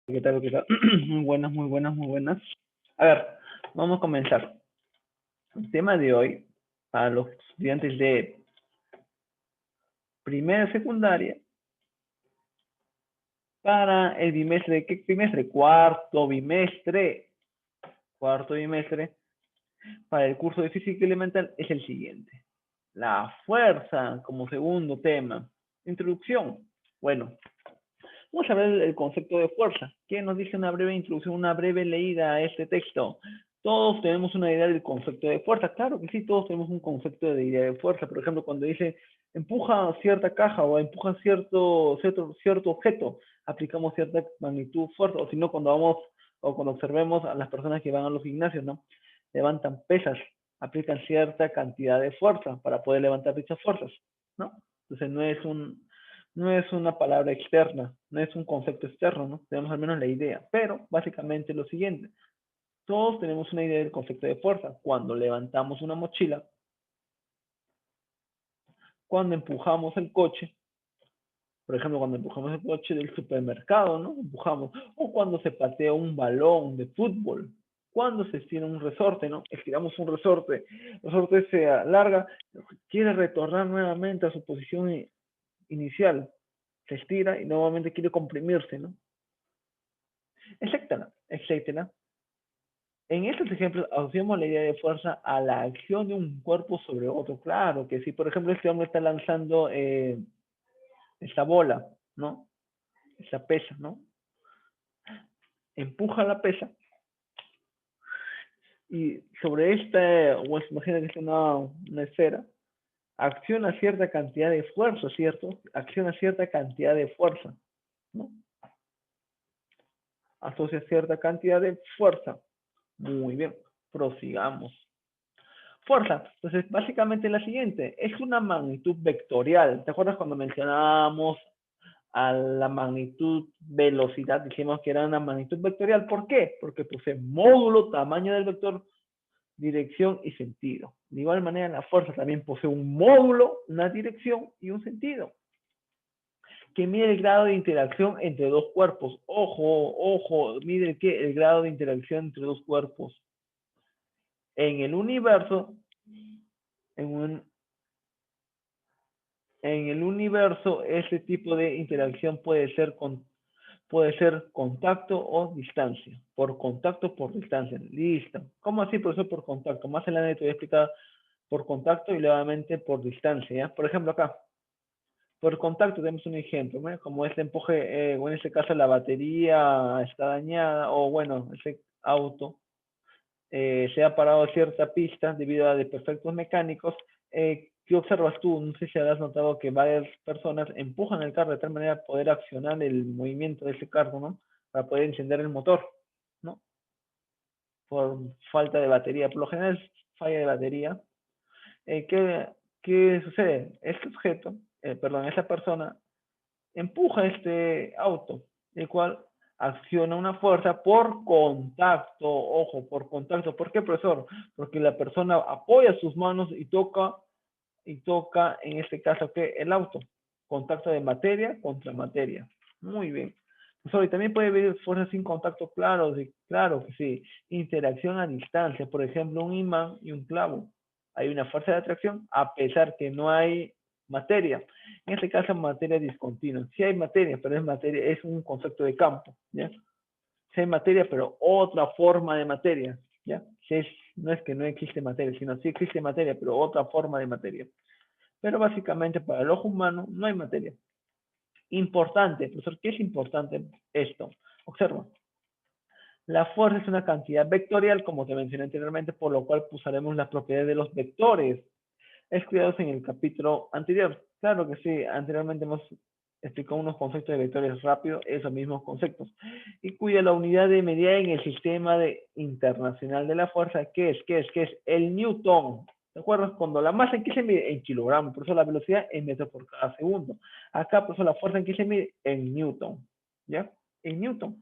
¿Qué tal? ¿Qué tal? Muy buenas, muy buenas, muy buenas. A ver, vamos a comenzar. El tema de hoy, para los estudiantes de primera y secundaria, para el bimestre, ¿qué bimestre? Cuarto bimestre, para el curso de física elemental es el siguiente. La fuerza como segundo tema. Introducción. Bueno, vamos a ver el concepto de fuerza. ¿Qué nos dice una breve introducción, una breve leída a este texto? Todos tenemos una idea del concepto de fuerza. Claro que sí, todos tenemos un concepto de idea de fuerza. Por ejemplo, cuando dice empuja cierta caja o empuja cierto objeto, aplicamos cierta magnitud fuerza. O si no, cuando vamos o cuando observemos a las personas que van a los gimnasios, ¿no? Levantan pesas, aplican cierta cantidad de fuerza para poder levantar dichas fuerzas, ¿no? Entonces no es una palabra externa, no es un concepto externo, ¿no? Tenemos al menos la idea, pero básicamente lo siguiente, todos tenemos una idea del concepto de fuerza. Cuando levantamos una mochila, cuando empujamos el coche, por ejemplo, cuando empujamos el coche del supermercado, ¿no? Empujamos, o cuando se patea un balón de fútbol, cuando se estira un resorte, ¿no? Estiramos un resorte, el resorte se alarga, quiere retornar nuevamente a su posición inicial, se estira y nuevamente quiere comprimirse, ¿no? Etcétera, etcétera. En estos ejemplos asociamos la idea de fuerza a la acción de un cuerpo sobre otro. Claro que si, por ejemplo, este hombre está lanzando esta bola, ¿no? Esa pesa, ¿no? Empuja la pesa y sobre esta, o imagina que es una esfera, acciona cierta cantidad de fuerza, ¿cierto? Acciona cierta cantidad de fuerza, ¿no? Asocia cierta cantidad de fuerza. Muy bien, prosigamos. Fuerza, entonces básicamente la siguiente, es una magnitud vectorial. ¿Te acuerdas cuando mencionábamos a la magnitud velocidad? Dijimos que era una magnitud vectorial. ¿Por qué? Porque posee módulo, tamaño del vector, dirección y sentido. De igual manera, la fuerza también posee un módulo, una dirección y un sentido, que mide el grado de interacción entre dos cuerpos. Ojo, ojo, mide el grado de interacción entre dos cuerpos. En el universo, en un, en el universo, ese tipo de interacción puede ser contacto o distancia. Por contacto o por distancia. Listo. ¿Cómo así, profesor, por contacto? Más adelante te voy a explicar por contacto y nuevamente por distancia. ¿Ya? Por ejemplo, acá. Por contacto tenemos un ejemplo, ¿no? Como este empuje, o en este caso la batería está dañada, o bueno, ese auto se ha parado a cierta pista debido a desperfectos mecánicos. ¿Qué observas tú? No sé si habrás notado que varias personas empujan el carro de tal manera de poder accionar el movimiento de ese carro, ¿no? Para poder encender el motor, ¿no? Por falta de batería. Por lo general es falla de batería. Eh, ¿qué, ¿Qué sucede? Este objeto, perdón, esa persona empuja este auto, el cual acciona una fuerza por contacto, ojo, por contacto. ¿Por qué, profesor? Porque la persona apoya sus manos y toca en este caso, ¿qué? El auto. Contacto de materia contra materia. Muy bien. Profesor, y también puede haber fuerzas sin contacto, claro, sí, claro que sí. Interacción a distancia, por ejemplo, un imán y un clavo. Hay una fuerza de atracción a pesar que no hay materia. En este caso, materia discontinua. Sí hay materia, pero es un concepto de campo, ¿ya? Sí hay materia, pero otra forma de materia, ¿ya? No es que no existe materia, sino sí existe materia, pero otra forma de materia. Pero básicamente para el ojo humano no hay materia. Importante, profesor, ¿qué es importante esto? Observa. La fuerza es una cantidad vectorial, como te mencioné anteriormente, por lo cual usaremos las propiedades de los vectores estudiados en el capítulo anterior. Claro que sí, anteriormente hemos explicado unos conceptos de vectores rápido, esos mismos conceptos, y cuya la unidad de medida en el sistema internacional de la fuerza, ¿qué es el Newton. ¿Te acuerdas? Cuando la masa en qué se mide en kilogramos, por eso la velocidad en metros por cada segundo. Acá, por eso la fuerza en qué se mide en Newton, ¿ya? En Newton.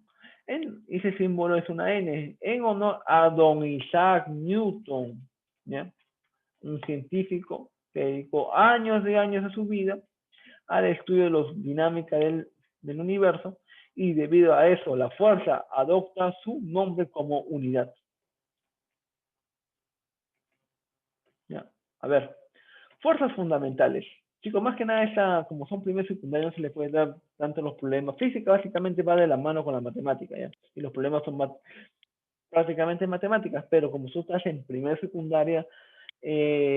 Ese símbolo es una N, en honor a don Isaac Newton, ¿ya? Un científico que dedicó años de años de su vida al estudio de la dinámica del universo y debido a eso la fuerza adopta su nombre como unidad. ¿Ya? A ver, fuerzas fundamentales. Chicos, más que nada, como son primeros y secundarios, no se les puede dar tanto los problemas. Física básicamente va de la mano con la matemática, ¿ya? Y los problemas son prácticamente matemáticas, pero como tú estás en primera y secundaria,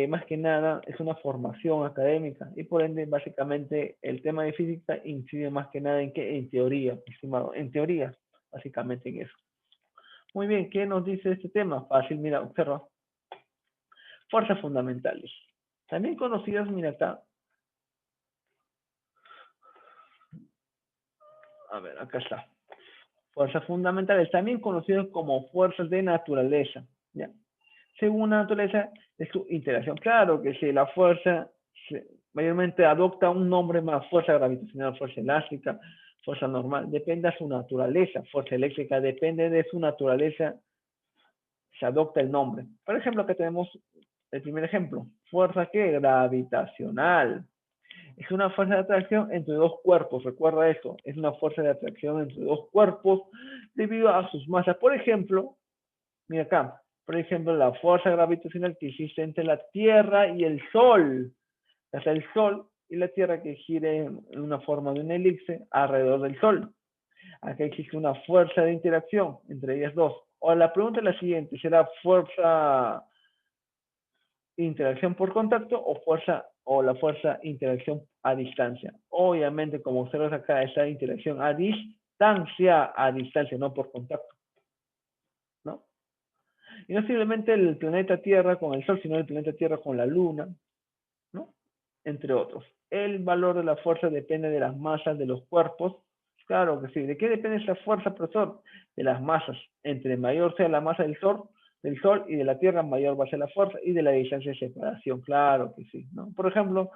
más que nada es una formación académica y por ende básicamente el tema de física incide más que nada en que en teoría, estimado, en teoría, básicamente en eso. Muy bien, ¿qué nos dice este tema? Fácil, mira, observa. Fuerzas fundamentales. También conocidas, mira acá. A ver, acá está. Fuerzas fundamentales, también conocidas como fuerzas de naturaleza. ¿Ya? Según la naturaleza de su interacción. Claro que si la fuerza mayormente adopta un nombre más, fuerza gravitacional, fuerza elástica, fuerza normal, depende de su naturaleza. Fuerza eléctrica depende de su naturaleza, se adopta el nombre. Por ejemplo, acá tenemos el primer ejemplo, fuerza que gravitacional. Es una fuerza de atracción entre dos cuerpos, recuerda eso, es una fuerza de atracción entre dos cuerpos debido a sus masas. Por ejemplo, mira acá, por ejemplo, la fuerza gravitacional que existe entre la Tierra y el Sol. Hasta el Sol y la Tierra que gire en una forma de una elipse alrededor del Sol. Aquí existe una fuerza de interacción entre ellas dos. O la pregunta es la siguiente, ¿será fuerza interacción por contacto o la fuerza interacción a distancia? Obviamente, como observas acá, esta interacción a distancia, no por contacto, ¿no? Y no simplemente el planeta Tierra con el Sol, sino el planeta Tierra con la Luna, ¿no? Entre otros. El valor de la fuerza depende de las masas de los cuerpos. Claro que sí. ¿De qué depende esa fuerza, profesor? De las masas. Entre mayor sea la masa del Sol y de la Tierra, mayor va a ser la fuerza y de la distancia de separación. Claro que sí, ¿no? Por ejemplo,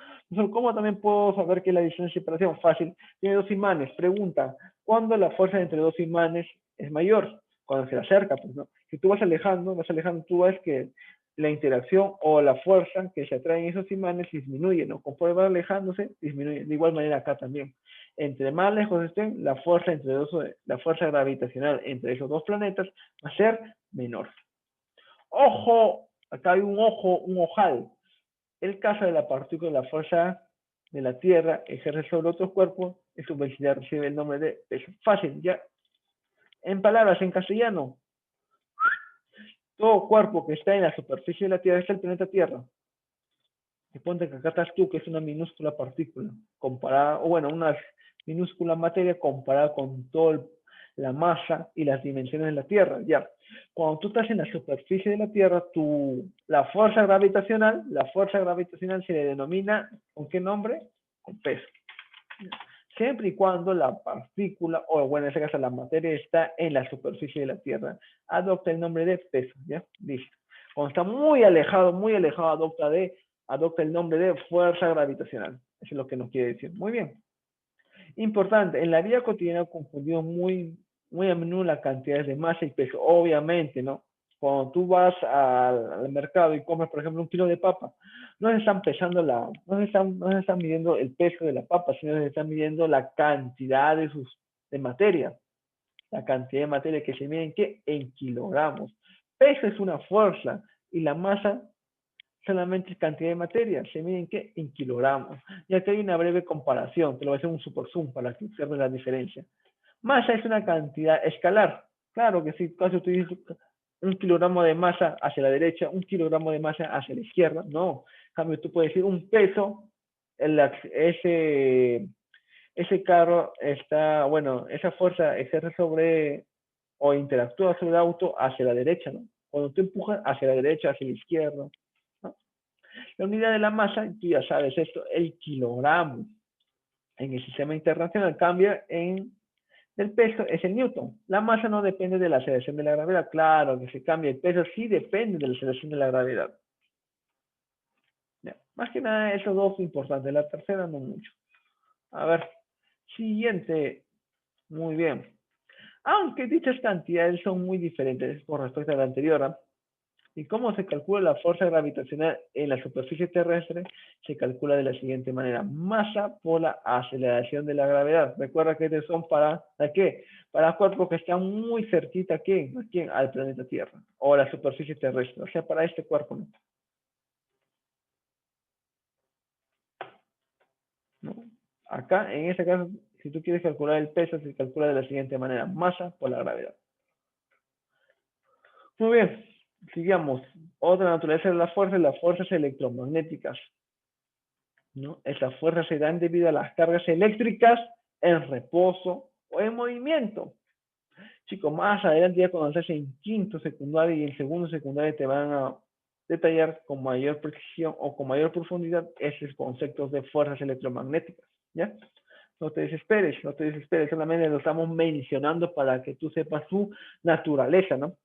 ¿cómo también puedo saber que la distancia de separación? Fácil. Tiene dos imanes. Pregunta, ¿cuándo la fuerza entre dos imanes es mayor? Cuando se acerca, pues, ¿no? Si tú vas alejando, tú ves que la interacción o la fuerza que se atraen esos imanes disminuye, ¿no? Conforme van alejándose, disminuye. De igual manera acá también. Entre más lejos estén, la fuerza la fuerza gravitacional entre esos dos planetas va a ser menor. Ojo, acá hay un ojo, un ojal. El caso de la partícula de la fuerza de la Tierra ejerce sobre otros cuerpos y su velocidad recibe el nombre de peso. Fácil, ya. En palabras, en castellano, todo cuerpo que está en la superficie de la Tierra es el planeta Tierra. Y ponte que acá estás tú, que es una minúscula partícula, comparada, o bueno, una minúscula materia comparada con toda la masa y las dimensiones de la Tierra. Ya, cuando tú estás en la superficie de la Tierra, la fuerza gravitacional se le denomina, ¿con qué nombre? Con peso. Siempre y cuando la partícula, o bueno, en este caso la materia, está en la superficie de la Tierra, adopta el nombre de peso, ¿ya? Listo. Cuando está muy alejado, adopta el nombre de fuerza gravitacional. Eso es lo que nos quiere decir. Muy bien. Importante, en la vida cotidiana confundimos muy a menudo las cantidades de masa y peso. Obviamente, ¿no? Cuando tú vas al mercado y comes, por ejemplo, un kilo de papa, no se están pesando no se están midiendo el peso de la papa, sino se están midiendo la cantidad de materia. La cantidad de materia que se mide en kilogramos. Peso es una fuerza y la masa solamente es cantidad de materia, se mide en kilogramos. Y aquí hay una breve comparación, te lo voy a hacer un super zoom para que observes la diferencia. Masa es una cantidad escalar. Claro que si caso tú dices un kilogramo de masa hacia la derecha, un kilogramo de masa hacia la izquierda, no. En cambio, tú puedes decir un peso, ese carro está, bueno, esa fuerza ejerce sobre o interactúa sobre el auto hacia la derecha, ¿no? Cuando tú empujas hacia la derecha, hacia la izquierda, ¿no? La unidad de la masa, tú ya sabes esto, el kilogramo. En el sistema internacional cambia del peso, es el newton. La masa no depende de la aceleración de la gravedad. Claro que se cambia. El peso sí depende de la aceleración de la gravedad. Ya. Más que nada, esos dos son importantes. La tercera no mucho. A ver, siguiente. Muy bien. Aunque dichas cantidades son muy diferentes con respecto a la anterior, ¿Y cómo se calcula la fuerza gravitacional en la superficie terrestre? Se calcula de la siguiente manera. Masa por la aceleración de la gravedad. Recuerda que estos son ¿para qué? Para cuerpos que están muy cerquita aquí, al planeta Tierra o a la superficie terrestre. O sea, para este cuerpo, ¿no? ¿No? Acá, en este caso, si tú quieres calcular el peso, se calcula de la siguiente manera. Masa por la gravedad. Muy bien, sigamos. Otra naturaleza de las fuerzas electromagnéticas, ¿no? Estas fuerzas se dan debido a las cargas eléctricas en reposo o en movimiento. Chicos, más adelante ya cuando estás en quinto secundario y en segundo secundario te van a detallar con mayor precisión o con mayor profundidad esos conceptos de fuerzas electromagnéticas, ¿ya? No te desesperes, no te desesperes, solamente lo estamos mencionando para que tú sepas su naturaleza, ¿no?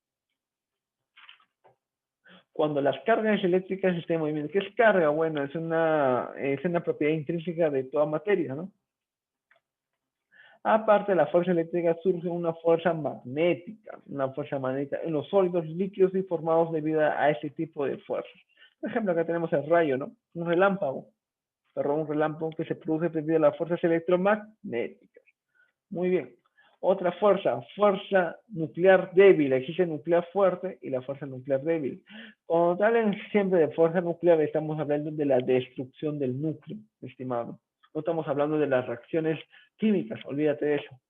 Cuando las cargas eléctricas estén en movimiento. ¿Qué es carga? Bueno, es una propiedad intrínseca de toda materia, ¿no? Aparte de la fuerza eléctrica, surge una fuerza magnética en los sólidos líquidos y formados debido a ese tipo de fuerzas. Por ejemplo, acá tenemos el rayo, ¿no? Un relámpago, un relámpago que se produce debido a las fuerzas electromagnéticas. Muy bien. Otra fuerza nuclear débil. Existe nuclear fuerte y la fuerza nuclear débil. Cuando hablan siempre de fuerza nuclear, estamos hablando de la destrucción del núcleo, estimado. No estamos hablando de las reacciones químicas, olvídate de eso.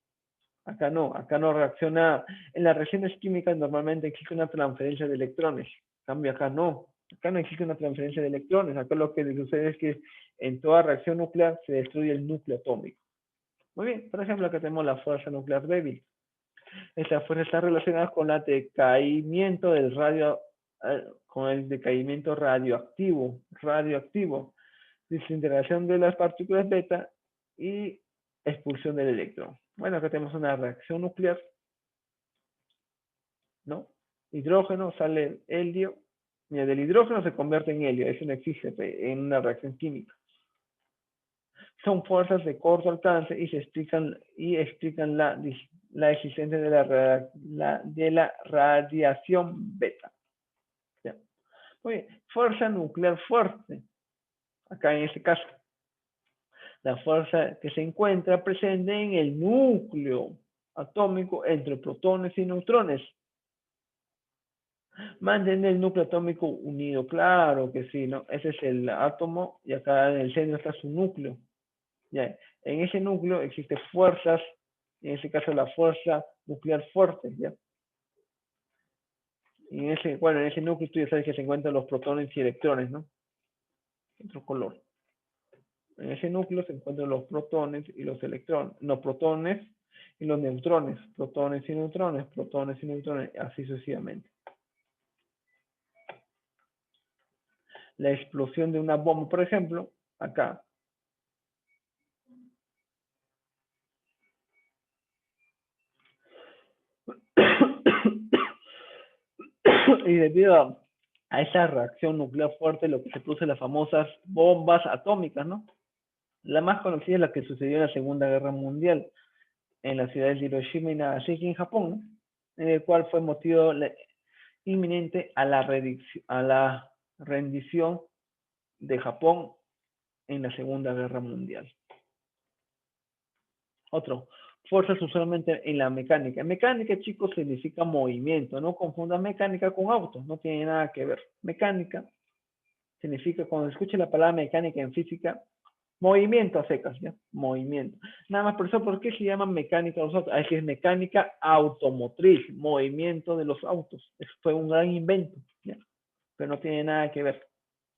Acá no reacciona. En las reacciones químicas normalmente existe una transferencia de electrones. En cambio, acá no existe una transferencia de electrones. Acá lo que sucede es que en toda reacción nuclear se destruye el núcleo atómico. Muy bien, por ejemplo, acá tenemos la fuerza nuclear débil. Esta fuerza está relacionada con el decaimiento radioactivo, desintegración de las partículas beta y expulsión del electrón. Bueno, acá tenemos una reacción nuclear, ¿no? Hidrógeno, sale helio, y del hidrógeno se convierte en helio, eso no existe en una reacción química. Son fuerzas de corto alcance y explican la existencia de la radiación beta. ¿Ya? Muy bien. Fuerza nuclear fuerte. Acá en este caso, la fuerza que se encuentra presente en el núcleo atómico entre protones y neutrones. Mantener el núcleo atómico unido, claro que sí, ¿no? Ese es el átomo y acá en el centro está su núcleo. ¿Ya? En ese núcleo existen fuerzas, en este caso la fuerza nuclear fuerte, ¿ya? En ese núcleo tú ya sabes que se encuentran los protones y electrones, ¿no? Otro color. En ese núcleo se encuentran los protones y los electrones, no, protones y los neutrones, protones y neutrones, así sucesivamente. La explosión de una bomba, por ejemplo, acá. Y debido a esa reacción nuclear fuerte, lo que se produce las famosas bombas atómicas, ¿no? La más conocida es la que sucedió en la Segunda Guerra Mundial, en las ciudades de Hiroshima y Nagasaki, en Japón, ¿no? En el cual fue motivo inminente a la rendición de Japón en la Segunda Guerra Mundial. Otro, fuerzas usualmente en la mecánica. Mecánica, chicos, significa movimiento. No confundan mecánica con autos, no tiene nada que ver. Mecánica significa, cuando escuche la palabra mecánica en física, movimiento a secas, ¿ya? Movimiento. Nada más por eso, ¿por qué se llama mecánica los autos? Es que es mecánica automotriz, movimiento de los autos. Eso fue un gran invento, ¿ya? Pero no tiene nada que ver,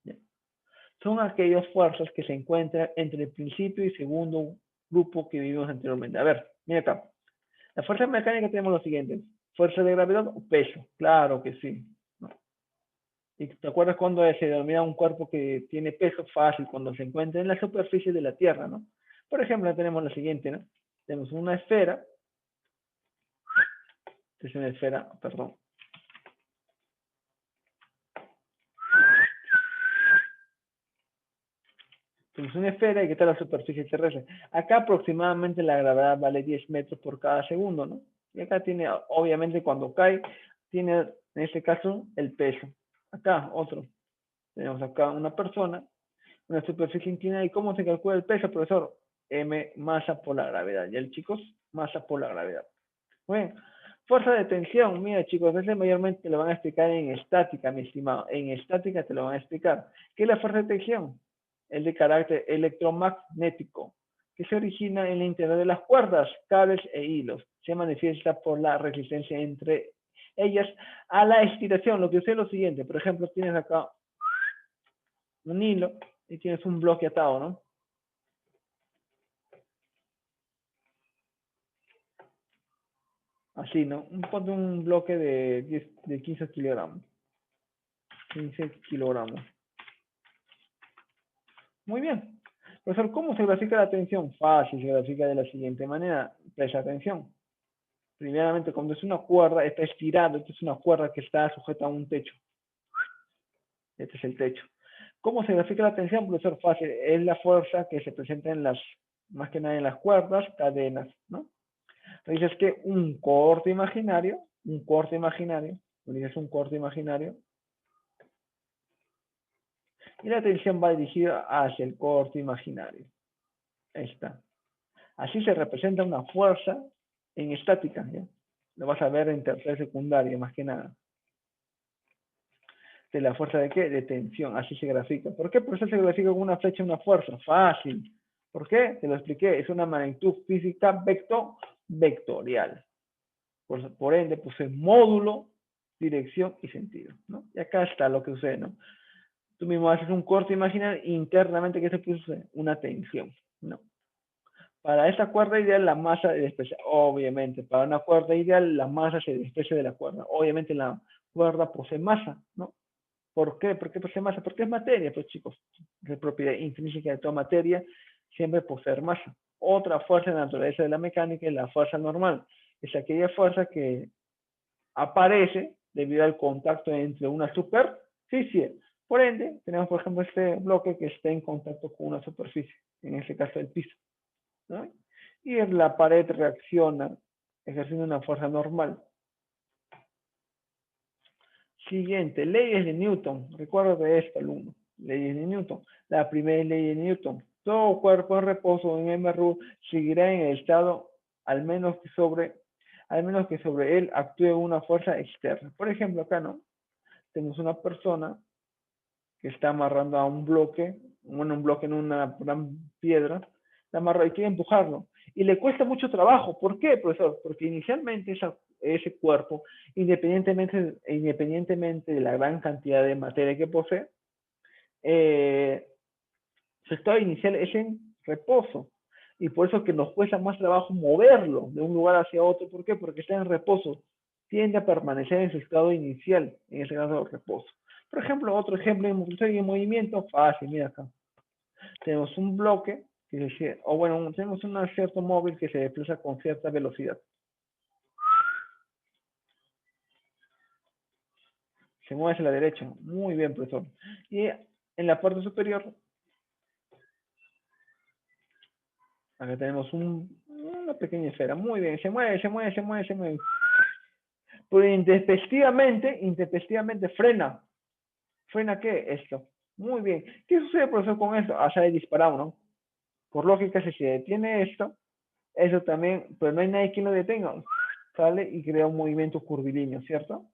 ¿ya? Son aquellas fuerzas que se encuentran entre el principio y segundo grupo que vimos anteriormente. A ver, mira acá. La fuerza mecánica tenemos lo siguiente. Fuerza de gravedad o peso. Claro que sí. ¿No? ¿Y te acuerdas cuando se denomina un cuerpo que tiene peso? Fácil, cuando se encuentra en la superficie de la Tierra, ¿no? Por ejemplo, tenemos la siguiente, ¿no? Tenemos una esfera. Es una esfera, perdón. Tenemos una esfera y que está la superficie terrestre. Acá aproximadamente la gravedad vale 10 metros por cada segundo, ¿no? Y acá tiene, obviamente, cuando cae, tiene en este caso el peso. Acá, otro. Tenemos acá una persona, una superficie inclinada. ¿Y cómo se calcula el peso, profesor? M, masa por la gravedad. ¿Ya, chicos? Masa por la gravedad. Muy bien. Fuerza de tensión. Mira, chicos, ese mayormente te lo van a explicar en estática, mi estimado. En estática te lo van a explicar. ¿Qué es la fuerza de tensión? Es de carácter electromagnético, que se origina en el interior de las cuerdas, cables e hilos. Se manifiesta por la resistencia entre ellas a la estiración. Lo que sucede es lo siguiente. Por ejemplo, tienes acá un hilo y tienes un bloque atado, ¿no? Así, ¿no? Ponte un bloque de 15 kilogramos. 15 kilogramos. Muy bien. Profesor, ¿cómo se grafica la tensión? Fácil, se grafica de la siguiente manera. Presta atención. Primeramente, cuando es una cuerda, está estirado. Esta es una cuerda que está sujeta a un techo. Este es el techo. ¿Cómo se grafica la tensión, profesor? Fácil. Es la fuerza que se presenta en las, más que nada en las cuerdas, cadenas, ¿no? Entonces es que un corte imaginario, dices un corte imaginario, y la tensión va dirigida hacia el corte imaginario. Ahí está. Así se representa una fuerza en estática, ¿ya? Lo vas a ver en tercera secundaria, más que nada. De la fuerza de qué? De tensión, así se grafica. ¿Por qué? Por eso se grafica con una flecha una fuerza. Fácil. ¿Por qué? Te lo expliqué. Es una magnitud física vectorial. Por ende, pues es módulo, dirección y sentido, ¿no? Y acá está lo que sucede, ¿no? Tú mismo haces un corte imaginario internamente que se produce una tensión, ¿no? Para esta cuerda ideal la masa se desprecia, obviamente. Para una cuerda ideal la masa se desprecia de la cuerda. Obviamente la cuerda posee masa, ¿no? ¿Por qué? ¿Por qué posee masa? Porque es materia, pues chicos. Es propiedad intrínseca de toda materia, siempre poseer masa. Otra fuerza de la naturaleza de la mecánica es la fuerza normal. Es aquella fuerza que aparece debido al contacto entre una superficie. Por ende, tenemos por ejemplo este bloque que está en contacto con una superficie, en este caso el piso, ¿no? Y la pared reacciona ejerciendo una fuerza normal. Siguiente, leyes de Newton. Recuerda de esto, alumno. Leyes de Newton. La primera ley de Newton. Todo cuerpo en reposo en MRU seguirá en el estado al menos que sobre él actúe una fuerza externa. Por ejemplo, acá, ¿no? Tenemos una persona que está amarrando a un bloque, bueno, un bloque en una piedra, la amarra y quiere empujarlo. Y le cuesta mucho trabajo. ¿Por qué, profesor? Porque inicialmente ese cuerpo, independientemente de la gran cantidad de materia que posee, su estado inicial es en reposo. Y por eso que nos cuesta más trabajo moverlo de un lugar hacia otro. ¿Por qué? Porque está en reposo. Tiende a permanecer en su estado inicial, en ese caso reposo. Por ejemplo, otro ejemplo en movimiento fácil, mira acá. Tenemos un bloque, o bueno, tenemos un cierto móvil que se desplaza con cierta velocidad. Se mueve hacia la derecha. Muy bien, profesor. Y en la parte superior, acá tenemos una pequeña esfera. Muy bien, se mueve. Pero intempestivamente frena. ¿Frena qué? Esto. Muy bien. ¿Qué sucede, profesor, con esto? Ah, sale disparado, ¿no? Por lógica, si se detiene esto, eso también, pero no hay nadie quien lo detenga. Sale y crea un movimiento curvilíneo, ¿cierto?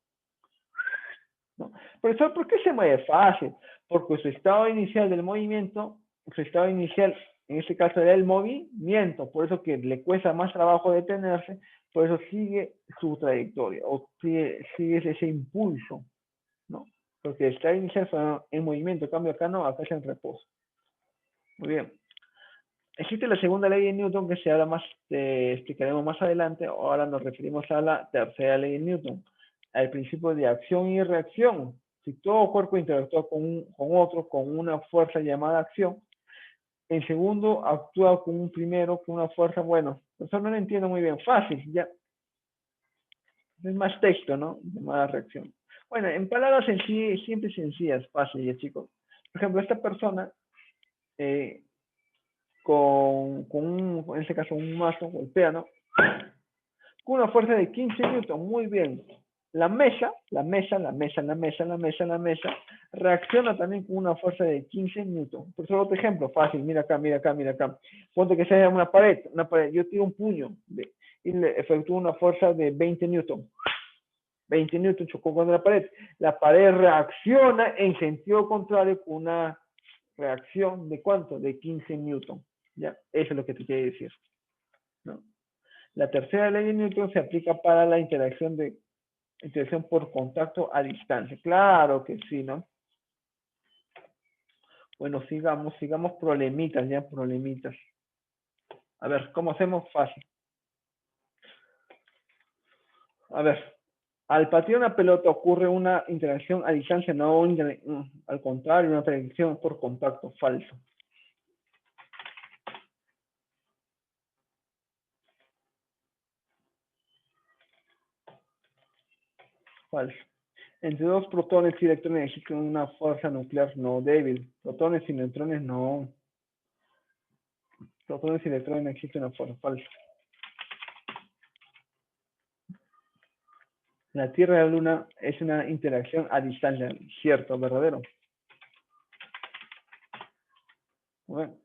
¿No? Profesor, ¿por qué se mueve? Fácil. Porque su estado inicial del movimiento, su estado inicial, en este caso era el movimiento, por eso que le cuesta más trabajo detenerse, por eso sigue su trayectoria, o sigue ese impulso, ¿no? Porque el estado inicial fue en movimiento, en cambio acá no, acá es en reposo. Muy bien. Existe la segunda ley de Newton que se habla más, explicaremos más adelante. Ahora nos referimos a la tercera ley de Newton, al principio de acción y reacción. Si todo cuerpo interactúa con otro con una fuerza llamada acción, el segundo actúa con un primero con una fuerza, bueno, eso no lo entiendo muy bien, fácil, ya. Es más texto, ¿no? Llamada reacción. Bueno, en palabras siempre sencillas, fácil, ya chicos. Por ejemplo, esta persona en este caso un mazo golpea, ¿no? Con una fuerza de 15 newton, muy bien. la mesa, reacciona también con una fuerza de 15 newton. Por solo otro ejemplo, fácil, mira acá, mira acá, mira acá. Ponte que sea una pared, yo tiro un puño y le efectúo una fuerza de 20 newton. 20 newton chocó contra la pared. La pared reacciona en sentido contrario con una reacción de ¿cuánto? De 15 newton. ¿Ya? Eso es lo que te quiere decir, ¿no? La tercera ley de Newton se aplica para la interacción por contacto a distancia. Claro que sí, ¿no? Bueno, sigamos problemitas, ya problemitas. A ver, ¿cómo hacemos? Fácil. A ver, al patear una pelota ocurre una interacción a distancia, no al contrario, una interacción por contacto, falso. Falso. Entre dos protones y electrones existe una fuerza nuclear no débil. Protones y neutrones no. Protones y electrones no existe una fuerza. Falso. La Tierra y la Luna es una interacción a distancia. Cierto, verdadero. Bueno.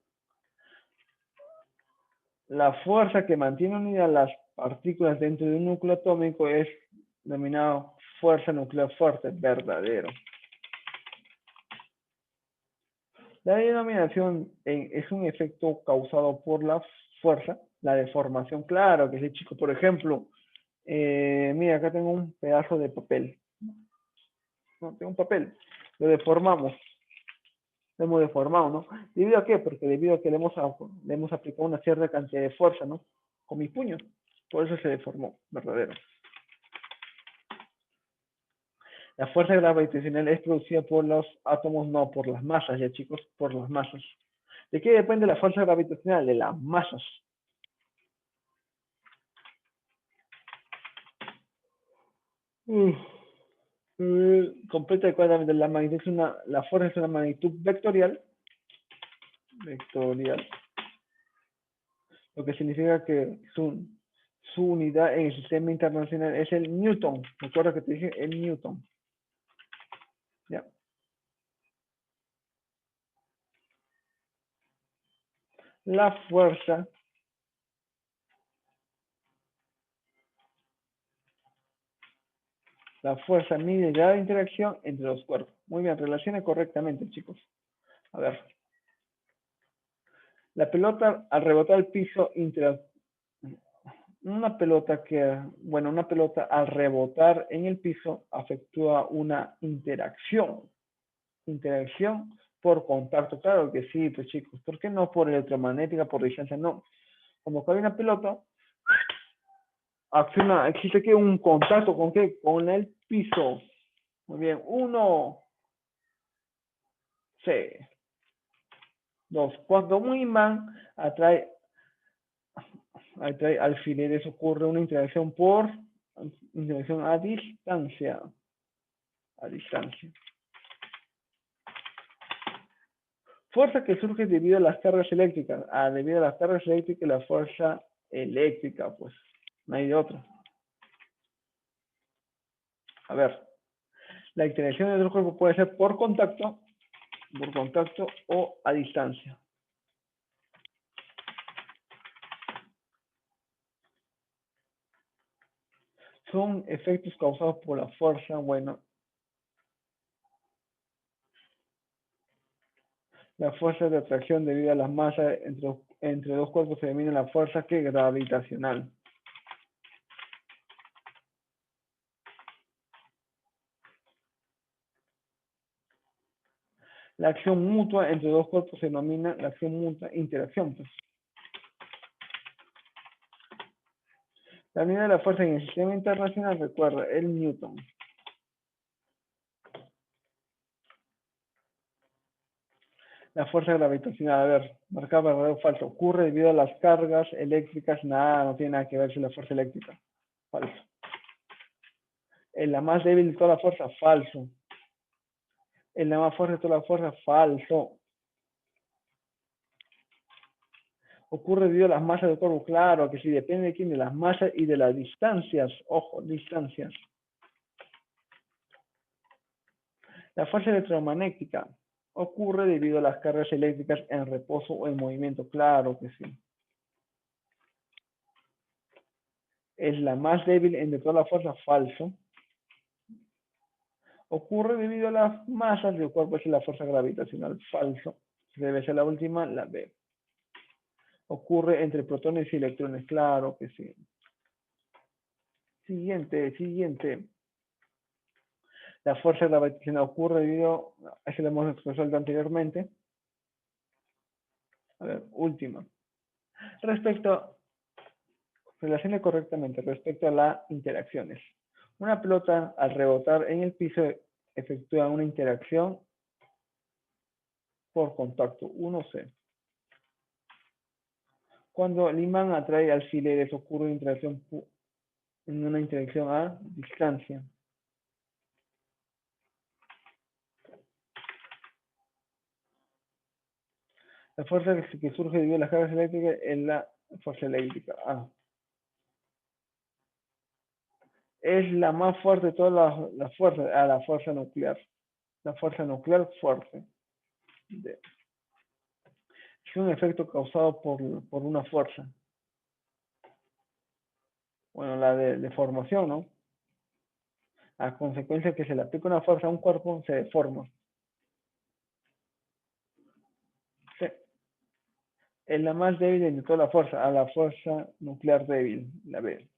La fuerza que mantiene unidas las partículas dentro de un núcleo atómico es denominada fuerza nuclear fuerte, verdadero. La denominación es un efecto causado por la fuerza, la deformación. Claro que sí, chico. Por ejemplo, mira, acá tengo un pedazo de papel. No, tengo un papel. Lo deformamos. Lo hemos deformado, ¿no? ¿Debido a qué? Porque debido a que le hemos aplicado una cierta cantidad de fuerza, ¿no? Con mi puño. Por eso se deformó, verdadero. La fuerza gravitacional es producida por los átomos, no por las masas, ya chicos, por las masas. ¿De qué depende la fuerza gravitacional? De las masas. Completa adecuadamente. La magnitud la fuerza es una magnitud vectorial. Vectorial. Lo que significa que su unidad en el sistema internacional es el Newton. Recuerda que te dije el Newton. Ya. La fuerza mide el grado de interacción entre los cuerpos. Muy bien, relaciona correctamente, chicos. A ver. La pelota al rebotar el piso una pelota al rebotar en el piso efectúa una interacción. Interacción por contacto, claro que sí, pues chicos. ¿Por qué no por electromagnética, por distancia? No. Como cae una pelota, existe que un contacto con qué? Con el piso. Muy bien. 1, C. 2. Cuando un imán atrae alfileres ocurre una interacción a distancia. A distancia. Fuerza que surge debido a las cargas eléctricas. Debido a las cargas eléctricas, la fuerza eléctrica, pues no hay de otra. A ver, la interacción de los cuerpos puede ser por contacto o a distancia. Son efectos causados por la fuerza, bueno. La fuerza de atracción debido a las masas entre dos cuerpos se denomina la fuerza gravitacional. La acción mutua entre dos cuerpos se denomina la acción mutua interacción. Pues. La unidad de la fuerza en el sistema internacional, recuerda, el Newton. La fuerza gravitacional, a ver, marcar verdadero o falso. Ocurre debido a las cargas eléctricas, nada, no tiene nada que ver con la fuerza eléctrica. Falso. En la más débil de toda la fuerza, falso. En la más fuerte de toda la fuerza, falso. Ocurre debido a las masas del cuerpo, claro que sí, depende de quién, de las masas y de las distancias. Ojo, distancias. La fuerza electromagnética ocurre debido a las cargas eléctricas en reposo o en movimiento. Claro que sí. Es la más débil entre todas las fuerzas. Falso. Ocurre debido a las masas del cuerpo, es la fuerza gravitacional. Falso. Debe ser la última, la B. Ocurre entre protones y electrones. Claro que sí. Siguiente. La fuerza gravitacional ocurre debido, a eso lo hemos expresado anteriormente. A ver, última. Relacione correctamente respecto a las interacciones. Una pelota al rebotar en el piso efectúa una interacción por contacto, 1C. Cuando el imán atrae alfileres ocurre una interacción a distancia. La fuerza que surge debido a las cargas eléctricas es la fuerza eléctrica. Es la más fuerte de todas las fuerzas, la fuerza nuclear. La fuerza nuclear fuerte. D. Es un efecto causado por una fuerza. Bueno, la de formación, ¿no? A consecuencia que se le aplica una fuerza a un cuerpo, se deforma. Sí. Es la más débil de toda la fuerza, a la fuerza nuclear débil, la B.